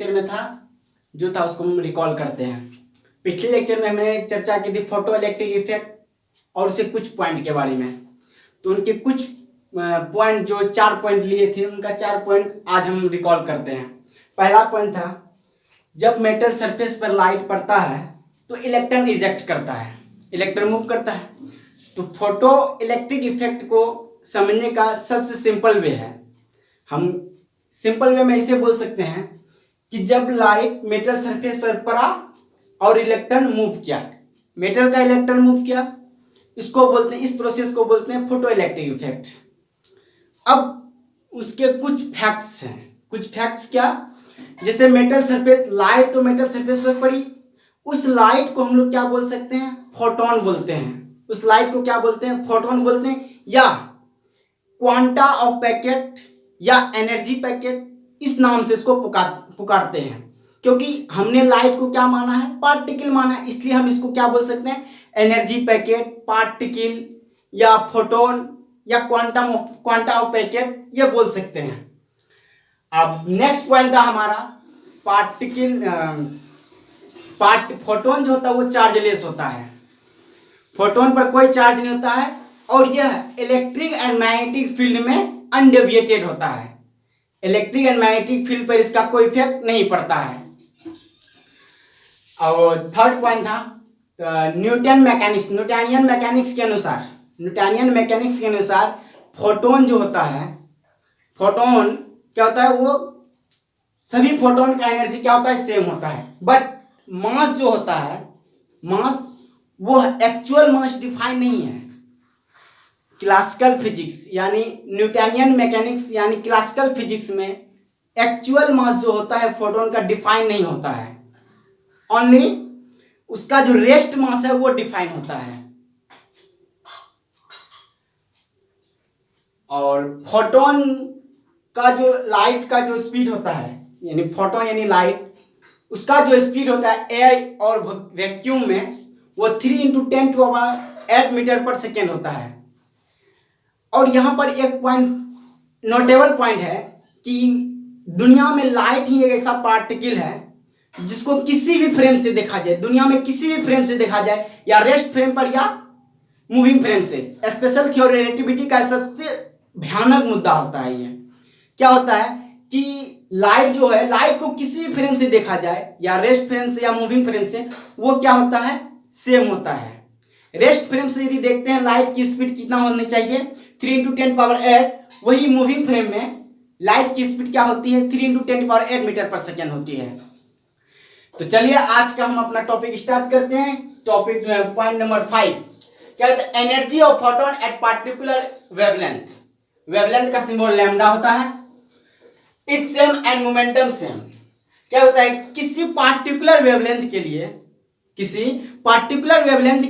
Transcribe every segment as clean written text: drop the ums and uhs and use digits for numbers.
Lecture में था जो था उसको हम रिकॉल करते हैं। पिछले लेक्चर में हमने चर्चा की थी फोटो इलेक्ट्रिक इफेक्ट और उसके कुछ पॉइंट के बारे में। तो उनके कुछ पॉइंट जो 4 पॉइंट लिए थे उनका 4 पॉइंट आज हम रिकॉल करते हैं। पहला पॉइंट था जब मेटल सरफेस पर लाइट पड़ता है तो इलेक्ट्रॉन इजेक्ट करता है, इलेक्ट्रॉन मूव करता है। तो फोटो इलेक्ट्रिक इफेक्ट को समझने का सबसे सिंपल वे है, हम सिंपल वे में इसे बोल सकते हैं कि जब लाइट मेटल सरफेस पर पड़ा और इलेक्ट्रॉन मूव किया, मेटल का इलेक्ट्रॉन मूव किया, इसको बोलते हैं, इस प्रोसेस को बोलते हैं फोटो इलेक्ट्रिक इफेक्ट। अब उसके कुछ फैक्ट्स हैं, कुछ फैक्ट्स क्या, जैसे मेटल सरफेस, लाइट तो मेटल सरफेस पर पड़ी, उस लाइट को हम लोग क्या बोल सकते हैं, फोटोन बोलते हैं। उस लाइट को क्या बोलते हैं, फोटोन बोलते हैं, या क्वांटा ऑफ पैकेट या एनर्जी पैकेट, इस नाम से इसको पुकारते हैं। क्योंकि हमने लाइट को क्या माना है, पार्टिकल माना है, इसलिए हम इसको क्या बोल सकते हैं, एनर्जी पैकेट, पार्टिकल या फोटोन या क्वांटा ऑफ पैकेट, ये बोल सकते हैं। अब नेक्स्ट पॉइंट था हमारा फोटोन जो होता है वो चार्जलेस होता है, फोटोन पर कोई चार्ज नहीं होता है और यह इलेक्ट्रिक एंड मैग्नेटिक फील्ड में अनडेविएटेड होता है, इलेक्ट्रिक एंड मैग्नेटिक फील्ड पर इसका कोई इफेक्ट नहीं पड़ता है। और थर्ड पॉइंट था न्यूटनियन मैकेनिक्स के अनुसार फोटोन जो होता है, फोटोन क्या होता है, वो सभी फोटोन का एनर्जी क्या होता है, सेम होता है, बट मास जो होता है, मास वो एक्चुअल मास डिफाइन नहीं है। क्लासिकल फिजिक्स यानी न्यूटनियन मैकेनिक्स यानी क्लासिकल फिजिक्स में एक्चुअल मास जो होता है फोटोन का डिफाइन नहीं होता है, ओनली उसका जो रेस्ट मास है वो डिफाइन होता है। और फोटोन का जो लाइट का जो स्पीड होता है, यानी फोटोन यानी लाइट, उसका जो स्पीड होता है एयर और वैक्यूम में वो 3 × 10⁸ मीटर पर सेकेंड होता है। और यहाँ पर एक पॉइंट, नोटेबल पॉइंट है कि दुनिया में लाइट ही एक ऐसा पार्टिकल है जिसको किसी भी फ्रेम से देखा जाए, दुनिया में किसी भी फ्रेम से देखा जाए, या रेस्ट फ्रेम पर या मूविंग फ्रेम से, स्पेशल थ्योरी रिलेटिविटी का सबसे भयानक मुद्दा होता है। ये क्या होता है कि लाइट जो है, लाइट को किसी भी फ्रेम से देखा जाए, या रेस्ट फ्रेम से या मूविंग फ्रेम से, वो क्या होता है, सेम होता है। रेस्ट फ्रेम से यदि देखते हैं लाइट की स्पीड कितना होनी चाहिए, 3 × 10⁸, वही मूविंग फ्रेम में लाइट की स्पीड क्या होती है, 3 × 10⁸ मीटर पर सेकेंड होती है। तो चलिए आज का हम अपना टॉपिक स्टार्ट करते हैं। टॉपिक पॉइंट नंबर 5 क्या होता है, energy of photon eight particular wavelength. Wavelength का सिंबल लैम्डा होता है, it's same and momentum same. क्या होता है, किसी पार्टिकुलर वेवलेंथ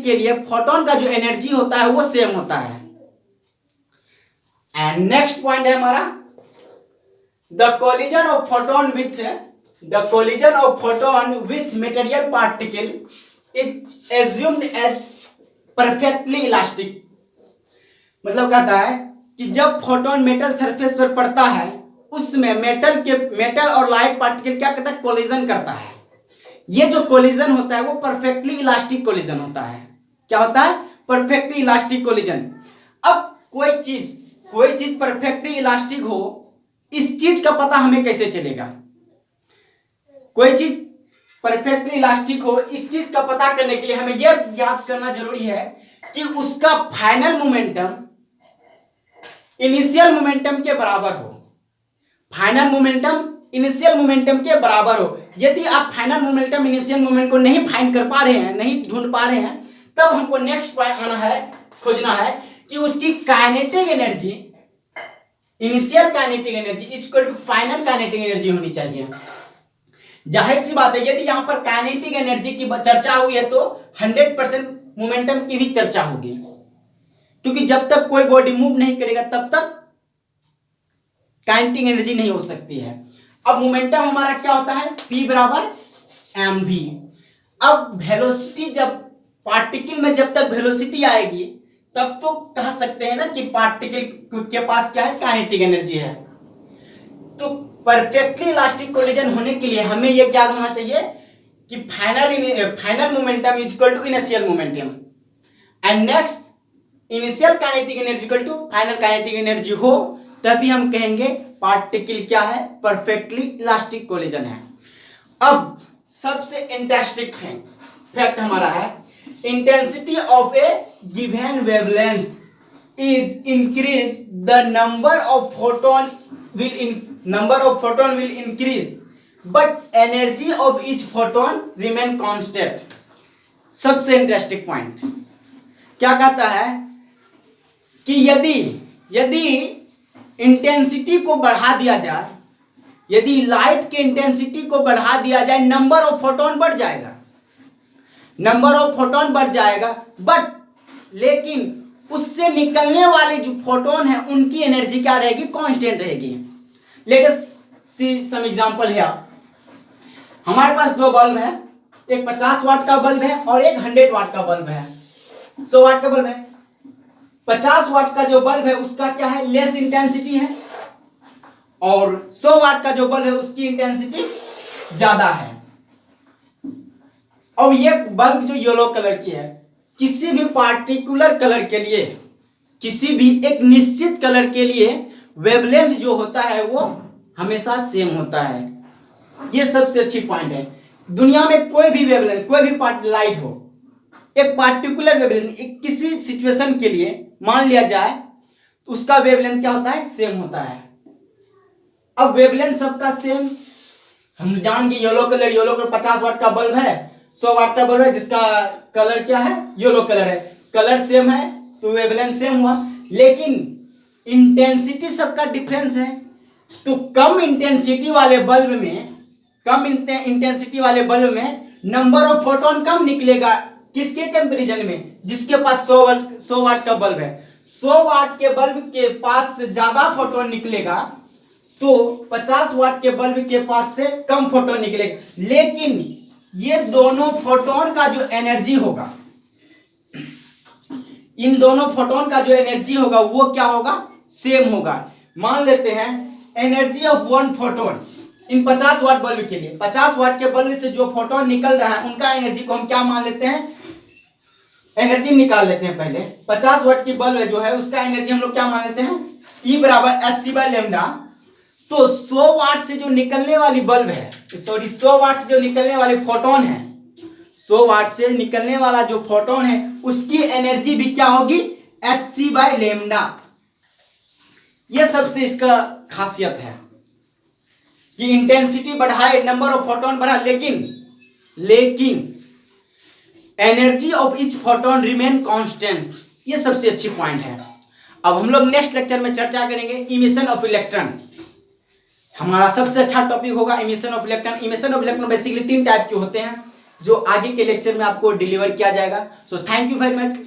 के लिए फोटोन का जो एनर्जी होता है वो सेम होता है। एंड नेक्स्ट पॉइंट है हमारा the collision of photon with material particle is assumed as perfectly elastic. मतलब कहता है कि जब फोटोन मेटल सरफेस पर पड़ता है उसमें मेटल और लाइट पार्टिकल क्या करता है, कोलिजन करता है। ये जो कोलिजन होता है वो परफेक्टली इलास्टिक कोलिजन होता है। क्या होता है, परफेक्टली इलास्टिक कोलिजन। अब कोई चीज परफेक्टली इलास्टिक हो, इस चीज का पता हमें कैसे चलेगा, कोई चीज परफेक्टली इलास्टिक हो, इस चीज का पता करने के लिए हमें यह याद करना जरूरी है कि उसका फाइनल मोमेंटम इनिशियल मोमेंटम के बराबर हो, फाइनल मोमेंटम इनिशियल मोमेंटम के बराबर हो। यदि आप फाइनल मोमेंटम इनिशियल मोमेंट को नहीं फाइंड कर पा रहे हैं, नहीं ढूंढ पा रहे हैं, तब हमको नेक्स्ट पॉइंट खोजना है कि उसकी kinetic energy, initial kinetic energy equal to final kinetic energy होनी चाहिए। जाहिर सी बात है, यदि यहाँ पर काइनेटिक एनर्जी की चर्चा हुई है तो 100% मोमेंटम की भी चर्चा होगी, क्योंकि जब तक कोई बॉडी मूव नहीं करेगा तब तक काइनेटिक एनर्जी नहीं हो सकती है। अब मोमेंटम हमारा क्या होता है, P = mv। अब वेलोसिटी, जब पार्टिकल में जब तक वेलोसिटी आएगी तब तो कह सकते हैं ना कि पार्टिकल के पास क्या है, काइनेटिक एनर्जी है। तो परफेक्टली इलास्टिक कोलिजन होने के लिए हमें यह याद होना चाहिए कि final momentum is equal to initial momentum and next initial kinetic energy equal to final kinetic energy हो, तभी हम कहेंगे पार्टिकल क्या है, परफेक्टली इलास्टिक कोलिजन है। अब सबसे इंटरेस्टिंग फैक्ट हमारा है, intensity of A given wavelength is increase the number of photon will increase but energy of each photon remain constant. सबसे इंटरेस्टिंग पॉइंट क्या कहता है कि यदि इंटेंसिटी को बढ़ा दिया जाए, यदि लाइट के इंटेंसिटी को बढ़ा दिया जाए, नंबर ऑफ फोटोन बढ़ जाएगा, नंबर ऑफ फोटोन बढ़ जाएगा, बट लेकिन उससे निकलने वाले जो फोटोन है उनकी एनर्जी क्या रहेगी, कांस्टेंट रहेगी। Let us see some example here. हमारे पास दो बल्ब है, एक 50 वाट का बल्ब है और एक 100 वाट का बल्ब है, 100 वाट का बल्ब है। 50 वाट का जो बल्ब है उसका क्या है, लेस इंटेंसिटी है, और 100 वाट का जो बल्ब है उसकी इंटेंसिटी ज्यादा है। और ये बल्ब जो येलो कलर की है, किसी भी पार्टिकुलर कलर के लिए, किसी भी एक निश्चित कलर के लिए वेवलेंथ जो होता है वो हमेशा सेम होता है। ये सबसे अच्छी पॉइंट है। दुनिया में कोई भी वेवलेंथ, कोई भी लाइट हो, एक पार्टिकुलर वेवलेंथ एक किसी सिचुएशन के लिए मान लिया जाए तो उसका वेवलेंथ क्या होता है, सेम होता है। अब वेवलेंथ सबका सेम, हम जान गए येलो कलर 50 वाट का बल्ब है, 100 वाट का बल्ब है जिसका कलर क्या है, येलो कलर है, कलर सेम है तो वेवलेंथ सेम हुआ। लेकिन इंटेंसिटी सबका डिफरेंस है, तो कम इंटेंसिटी वाले बल्ब में नंबर ऑफ फोटोन कम निकलेगा। किसके कंपैरिजन में, जिसके पास 100 वाट का बल्ब है, 100 वाट के बल्ब के पास से ज्यादा फोटोन निकलेगा तो 50 वाट के बल्ब के पास से कम फोटोन निकलेगा। लेकिन ये दोनों फोटोन का जो एनर्जी होगा, इन दोनों फोटोन का जो एनर्जी होगा वो क्या होगा, सेम होगा। मान लेते हैं energy of one photon in 50 watt bulb के लिए, 50 वाट के बल्ब से जो फोटोन निकल रहा है उनका एनर्जी को हम क्या मान लेते हैं, एनर्जी निकाल लेते हैं। पहले 50 वाट की बल्ब जो है उसका एनर्जी हम लोग क्या मान लेते हैं, E बराबर hc/λ। तो 100 वाट से जो निकलने वाली बल्ब है, 100 वाट से जो निकलने वाले फोटोन है, 100 वाट से निकलने वाला जो फोटोन है उसकी एनर्जी भी क्या होगी, hc/λ। यह सबसे इसका खासियत है कि इंटेंसिटी बढ़ाए, नंबर ऑफ फोटोन बढ़ा, लेकिन energy of each photon remain constant. ये सबसे अच्छी पॉइंट है। अब हम लोग नेक्स्ट लेक्चर में चर्चा करेंगे इमिशन ऑफ इलेक्ट्रॉन। हमारा सबसे अच्छा टॉपिक होगा emission of electron. Emission of electron basically 3 type के होते हैं जो आगे के लेक्चर में आपको डिलीवर किया जाएगा। So thank you very much.